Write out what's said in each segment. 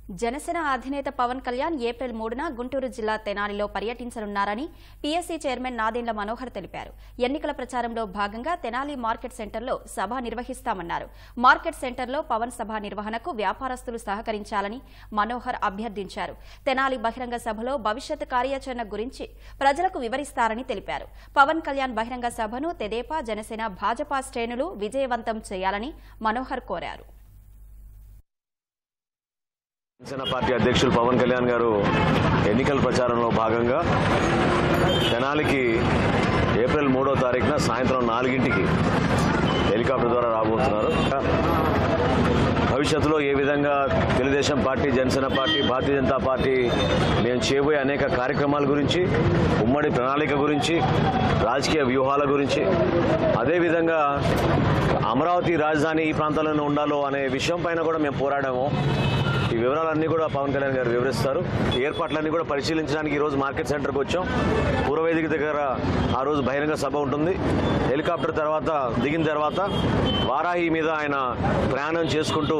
జనసేన అధినేత పవన్ కళ్యాణ్ ఏప్రిల్ 3న గుంటూరు జిల్లా తెనాలిలో పర్యటించనున్నారని పీఎస్సీ చైర్మన్ నాదెండ్ల మనోహర్ తెలిపారు. ఎన్నికల ప్రచారంలో భాగంగా తెనాలి మార్కెట్ సెంటర్లో సభ నిర్వహిస్తామన్నారు. మార్కెట్ సెంటర్లో పవన్ సభ నిర్వహణకు వ్యాపారస్తులు సహకరించాలని మనోహర్ అభ్యర్థించారు. తెనాలి బహిరంగ సభలో భవిష్యత్ కార్యాచరణ గురించి ప్రజలకు వివరిస్తారని తెలిపారు. పవన్ కళ్యాణ్ బహిరంగ సభను తెదేపా, జనసేన, భాజపా శ్రేణులు విజయవంతం చేయాలని మనోహర్ కోరారు. జనసేన పార్టీ అధ్యక్షులు పవన్ కళ్యాణ్ గారు ఎన్నికల ప్రచారంలో భాగంగా తెనాలికి ఏప్రిల్ 3వ తారీఖున సాయంత్రం 4ంటికి హెలికాప్టర్ ద్వారా రాబోతున్నారు. భవిష్యత్తులో ఏ విధంగా Telugu Desam party, Janasena party, Bharatiya Janata party మేము చేయబోయే అనేక కార్యక్రమాల గురించి, ఉమ్మడి ప్రణాళిక గురించి, రాజకీయ వ్యూహాల గురించి, అదేవిధంగా అమరావతి రాజధాని ఈ ప్రాంతాల్లోనే ఉండాలో అనే విషయం పైన కూడా మేము పోరాడాము. ఈ వివరాలన్నీ కూడా పవన్ కళ్యాణ్ గారు వివరిస్తారు. ఏర్పాట్లన్నీ కూడా పరిశీలించడానికి ఈరోజు మార్కెట్ సెంటర్కి వచ్చాం. పూర్వవేదిక దగ్గర ఆ రోజు బహిరంగ సభ ఉంటుంది. హెలికాప్టర్ తర్వాత దిగిన తర్వాత వారాహి మీద ఆయన ప్రయాణం చేసుకుంటూ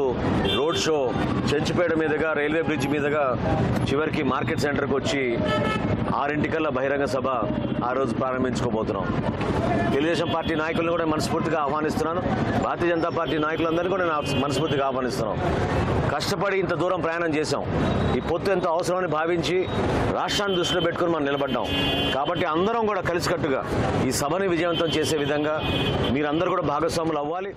రోడ్ షో చెంచుపేట మీదుగా, రైల్వే బ్రిడ్జ్ మీదుగా చివరికి మార్కెట్ సెంటర్కి వచ్చి 6ంటికల్లా బహిరంగ సభ ఆ రోజు ప్రారంభించుకోబోతున్నాం. తెలుగుదేశం పార్టీ నాయకులను కూడా మనస్ఫూర్తిగా ఆహ్వానిస్తున్నాను. భారతీయ జనతా పార్టీ నాయకులందరినీ కూడా నేను మనస్ఫూర్తిగా ఆహ్వానిస్తున్నాను. కష్టపడి ఇంత దూరం ప్రయాణం చేశాం. ఈ పొత్తు ఎంతో అవసరమని భావించి రాష్ట్రాన్ని దృష్టిలో పెట్టుకుని మనం నిలబడ్డాం. కాబట్టి అందరం కూడా కలిసికట్టుగా ఈ సభని విజయవంతం చేసే విధంగా మీరందరూ కూడా భాగస్వాములు అవ్వాలి.